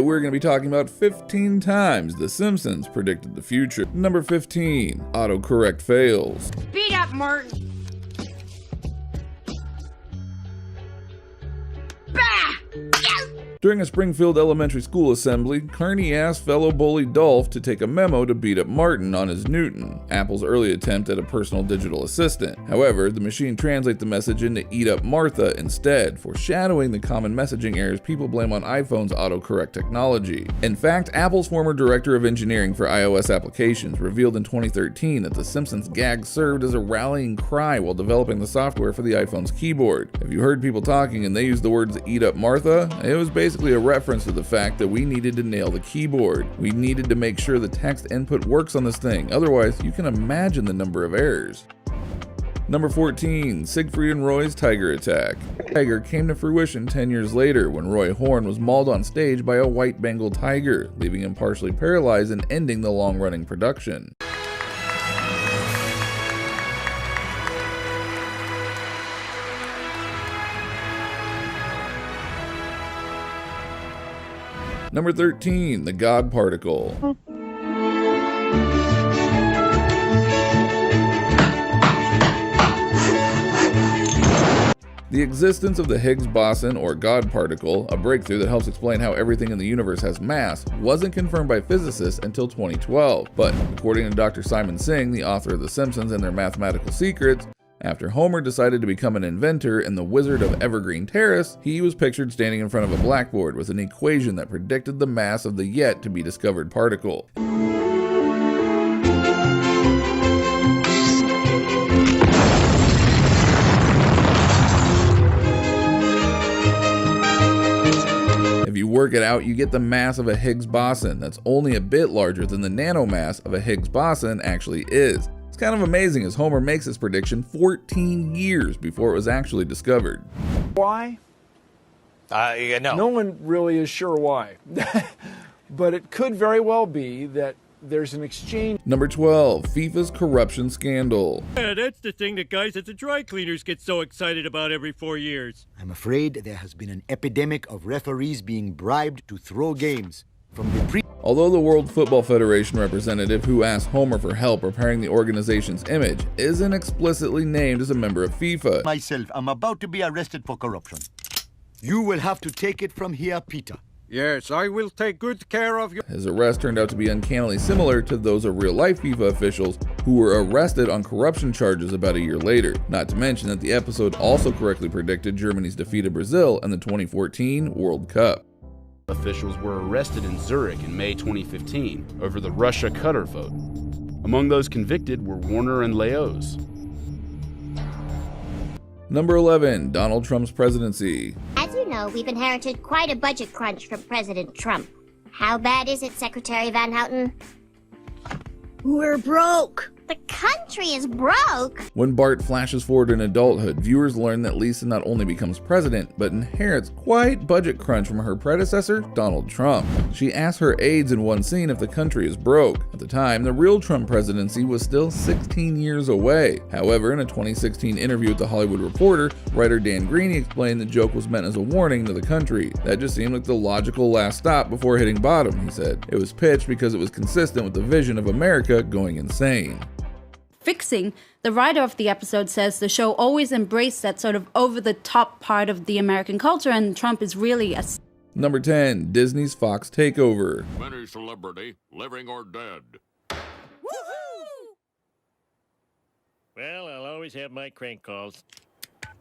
We're going to be talking about 15 times The Simpsons predicted the future. Number 15, Autocorrect Fails. Beat up, Martin. During a Springfield elementary school assembly, Kearney asked fellow bully Dolph to take a memo to beat up Martin on his Newton, Apple's early attempt at a personal digital assistant. However, the machine translates the message into eat up Martha instead, foreshadowing the common messaging errors people blame on iPhone's autocorrect technology. In fact, Apple's former director of engineering for iOS applications revealed in 2013 that the Simpsons gag served as a rallying cry while developing the software for the iPhone's keyboard. If you heard people talking and they used the words eat up Martha, it was basically a reference to the fact that we needed to nail the keyboard. We needed to make sure the text input works on this thing, otherwise you can imagine the number of errors. Number 14, Siegfried and Roy's Tiger Attack. Tiger came to fruition 10 years later when Roy Horn was mauled on stage by a white Bengal tiger, leaving him partially paralyzed and ending the long-running production. Number 13, the God Particle. The existence of the Higgs boson, or God particle, a breakthrough that helps explain how everything in the universe has mass, wasn't confirmed by physicists until 2012. But according to Dr. Simon Singh, the author of The Simpsons and Their Mathematical Secrets, after Homer decided to become an inventor in The Wizard of Evergreen Terrace, he was pictured standing in front of a blackboard with an equation that predicted the mass of the yet-to-be-discovered particle. If you work it out, you get the mass of a Higgs boson that's only a bit larger than the nanomass of a Higgs boson actually is. Kind of amazing as Homer makes this prediction 14 years before it was actually discovered. Why? No. No one really is sure why. But it could very well be that there's an exchange. Number 12, FIFA's corruption scandal. Yeah, that's the thing that guys at the dry cleaners get so excited about every 4 years. I'm afraid there has been an epidemic of referees being bribed to throw games from the Although the World Football Federation representative who asked Homer for help repairing the organization's image isn't explicitly named as a member of FIFA. Myself, I'm about to be arrested for corruption. You will have to take it from here, Peter. Yes, I will take good care of you. His arrest turned out to be uncannily similar to those of real-life FIFA officials who were arrested on corruption charges about a year later. Not to mention that the episode also correctly predicted Germany's defeat of Brazil in the 2014 World Cup. Officials were arrested in Zurich in May 2015 over the Russia-Qatar vote. Among those convicted were Warner and Leos. Number 11, Donald Trump's presidency. As you know, we've inherited quite a budget crunch from President Trump. How bad is it, Secretary Van Houten? We're broke. The country is broke. When Bart flashes forward in adulthood, viewers learn that Lisa not only becomes president, but inherits quite budget crunch from her predecessor, Donald Trump. She asks her aides in one scene if the country is broke. At the time, the real Trump presidency was still 16 years away. However, in a 2016 interview with The Hollywood Reporter, writer Dan Greene explained the joke was meant as a warning to the country. That just seemed like the logical last stop before hitting bottom, he said. It was pitched because it was consistent with the vision of America going insane. Fixing, the writer of the episode says the show always embraced that sort of over-the-top part of the American culture, and Trump is really a... Number 10, Disney's Fox takeover. Any celebrity, living or dead. Woohoo! Well, I'll always have my crank calls.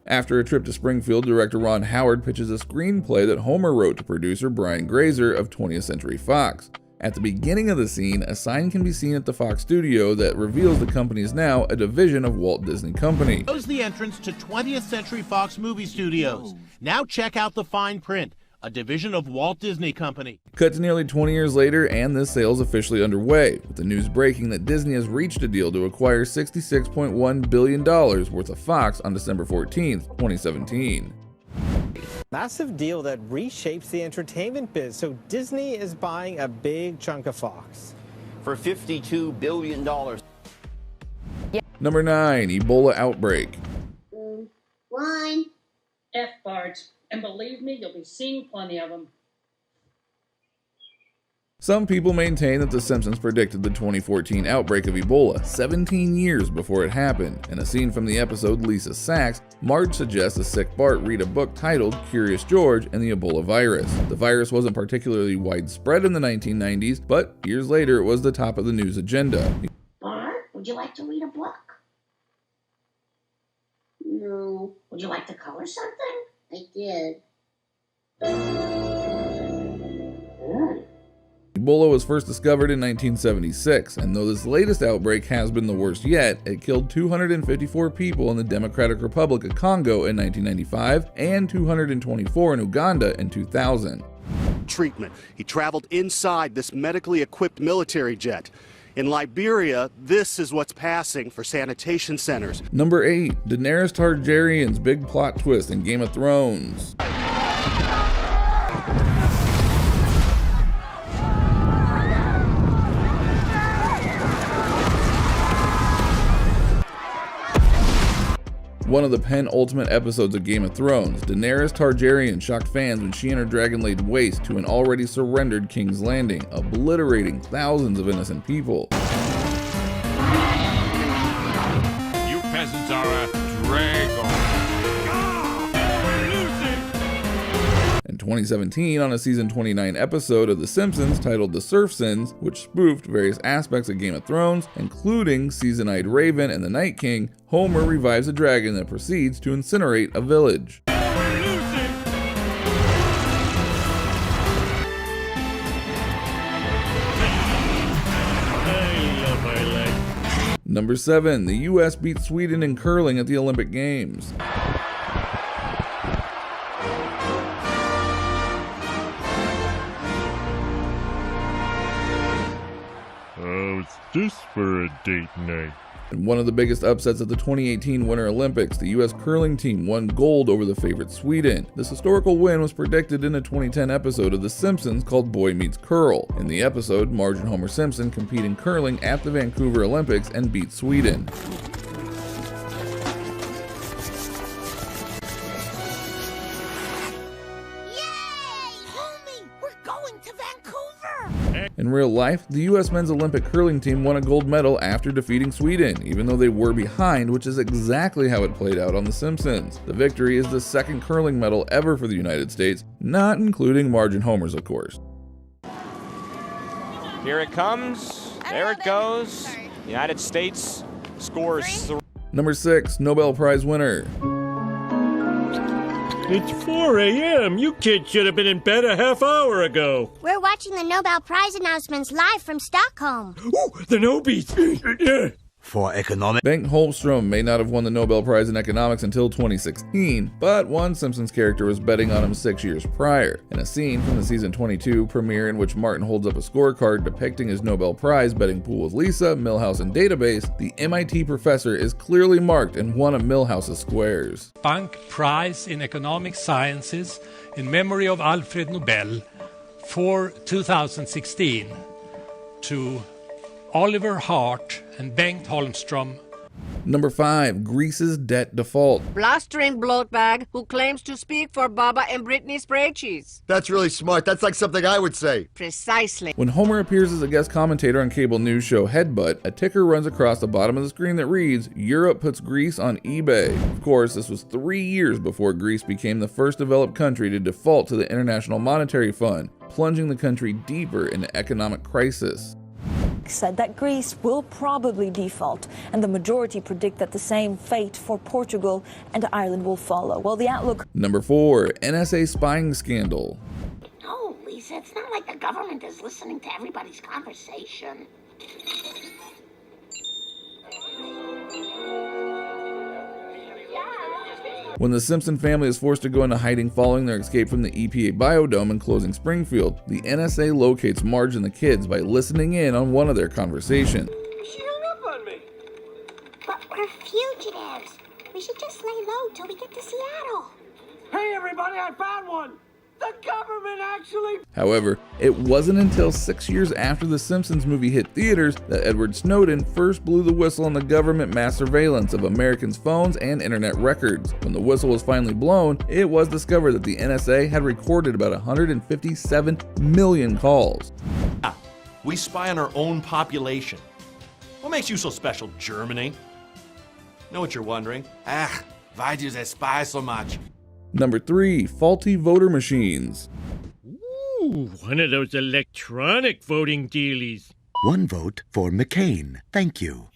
After a trip to Springfield, director Ron Howard pitches a screenplay that Homer wrote to producer Brian Grazer of 20th Century Fox. At the beginning of the scene, a sign can be seen at the Fox studio that reveals the company is now a division of Walt Disney Company. Shows the entrance to 20th Century Fox movie studios. Now check out the fine print, a division of Walt Disney Company. Cut to nearly 20 years later, and this sale is officially underway, with the news breaking that Disney has reached a deal to acquire $66.1 billion worth of Fox on December 14th, 2017. Massive deal that reshapes the entertainment biz. So Disney is buying a big chunk of Fox. For $52 billion. Number 9, Ebola outbreak. One. F-Bards. And believe me, you'll be seeing plenty of them. Some people maintain that The Simpsons predicted the 2014 outbreak of Ebola 17 years before it happened. In a scene from the episode Lisa Sacks, Marge suggests a sick Bart read a book titled Curious George and the Ebola virus. The virus wasn't particularly widespread in the 1990s, but years later it was the top of the news agenda. Bart, would you like to read a book? No. Would you like to color something? I did. Ebola was first discovered in 1976, and though this latest outbreak has been the worst yet, it killed 254 people in the Democratic Republic of Congo in 1995 and 224 in Uganda in 2000. Treatment. He traveled inside this medically equipped military jet. In Liberia, this is what's passing for sanitation centers. Number 8. Daenerys Targaryen's big plot twist in Game of Thrones. One of the penultimate episodes of Game of Thrones, Daenerys Targaryen shocked fans when she and her dragon laid waste to an already surrendered King's Landing, obliterating thousands of innocent people. You peasants are a dragon. In 2017, on a season 29 episode of The Simpsons titled The Serfsons, which spoofed various aspects of Game of Thrones, including Season-Eyed Raven and the Night King, Homer revives a dragon that proceeds to incinerate a village. Number 7. The US beat Sweden in curling at the Olympic Games. How's this for a date night? In one of the biggest upsets of the 2018 Winter Olympics, the US curling team won gold over the favorite Sweden. This historical win was predicted in a 2010 episode of The Simpsons called Boy Meets Curl. In the episode, Marge and Homer Simpson compete in curling at the Vancouver Olympics and beat Sweden. In real life, the US men's Olympic curling team won a gold medal after defeating Sweden, even though they were behind, which is exactly how it played out on The Simpsons. The victory is the second curling medal ever for the United States, not including Marge and Homer's, of course. Here it comes. There it goes. The United States scores 3. Number 6, Nobel Prize winner. It's 4 a.m. You kids should have been in bed a half hour ago. We're watching the Nobel Prize announcements live from Stockholm. Ooh, the Nobies. For economics. Bengt Holmstrom may not have won the Nobel Prize in economics until 2016, but one Simpsons character was betting on him 6 years prior. In a scene from the season 22 premiere in which Martin holds up a scorecard depicting his Nobel Prize betting pool with Lisa, Milhouse, and Database, the MIT professor is clearly marked in one of Milhouse's squares. Bank Prize in Economic Sciences in memory of Alfred Nobel for 2016 to Oliver Hart and Bengt Holmstrom. Number 5, Greece's debt default. Blustering bloatbag who claims to speak for Baba and Britney Spray Cheese. That's really smart. That's like something I would say. Precisely. When Homer appears as a guest commentator on cable news show Headbutt, a ticker runs across the bottom of the screen that reads, "Europe puts Greece on eBay." Of course, this was 3 years before Greece became the first developed country to default to the International Monetary Fund, plunging the country deeper into economic crisis. Said that Greece will probably default, and the majority predict that the same fate for Portugal and Ireland will follow. Well, the outlook. Number 4, NSA spying scandal. No, Lisa, it's not like the government is listening to everybody's conversation. When the Simpson family is forced to go into hiding following their escape from the EPA biodome and closing Springfield, the NSA locates Marge and the kids by listening in on one of their conversations. She hung up on me. But we're fugitives. We should just lay low till we get to Seattle. Hey, everybody, I found one. The government actually... However, it wasn't until 6 years after the Simpsons movie hit theaters that Edward Snowden first blew the whistle on the government mass surveillance of Americans' phones and internet records. When the whistle was finally blown, it was discovered that the NSA had recorded about 157 million calls. We spy on our own population. What makes you so special, Germany? Know what you're wondering? Why do they spy so much? Number 3, faulty voter machines. Ooh, one of those electronic voting dealies. 1 vote for McCain. Thank you.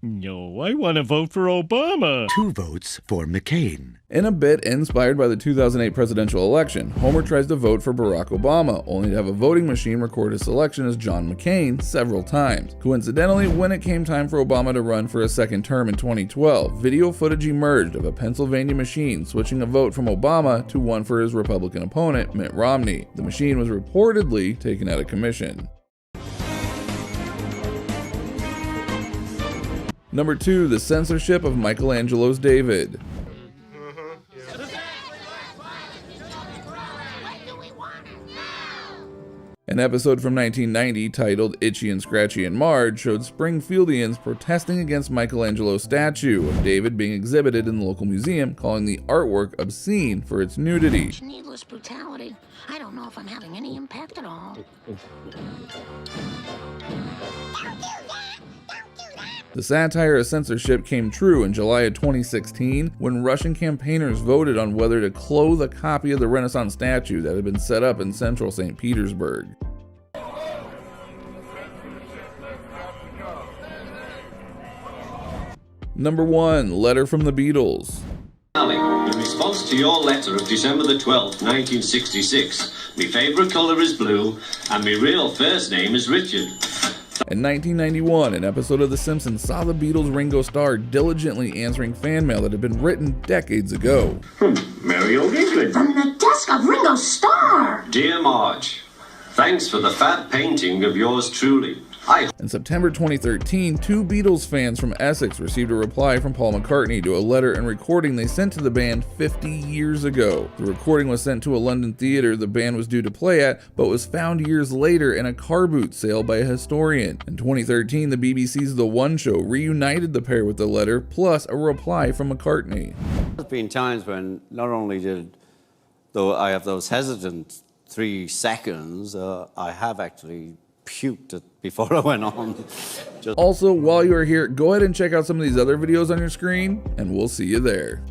No, I want to vote for Obama. 2 votes for McCain. In a bit inspired by the 2008 presidential election, Homer tries to vote for Barack Obama, only to have a voting machine record his selection as John McCain several times. Coincidentally, when it came time for Obama to run for a second term in 2012, video footage emerged of a Pennsylvania machine switching a vote from Obama to one for his Republican opponent, Mitt Romney. The machine was reportedly taken out of commission. Number 2, the censorship of Michelangelo's David. An episode from 1990 titled Itchy and Scratchy and Marge showed Springfieldians protesting against Michelangelo's statue of David being exhibited in the local museum, calling the artwork obscene for its nudity. Needless brutality. I don't know if I'm having any impact at all. The satire of censorship came true in July of 2016 when Russian campaigners voted on whether to clothe a copy of the Renaissance statue that had been set up in central St. Petersburg. Number 1, letter from the Beatles. In response to your letter of December the 12th, 1966, my favourite colour is blue and my real first name is Richard. In 1991, an episode of The Simpsons saw the Beatles' Ringo Starr diligently answering fan mail that had been written decades ago. Mary O'Higgins. From the desk of Ringo Starr. Dear Marge, thanks for the fat painting of yours truly. In September 2013, 2 Beatles fans from Essex received a reply from Paul McCartney to a letter and recording they sent to the band 50 years ago. The recording was sent to a London theater the band was due to play at, but was found years later in a car boot sale by a historian. In 2013, the BBC's The One Show reunited the pair with the letter, plus a reply from McCartney. There's been times when not only though I have those hesitant 3 seconds, I have actually puked it before I went on. Also, while you are here, go ahead and check out some of these other videos on your screen, and we'll see you there.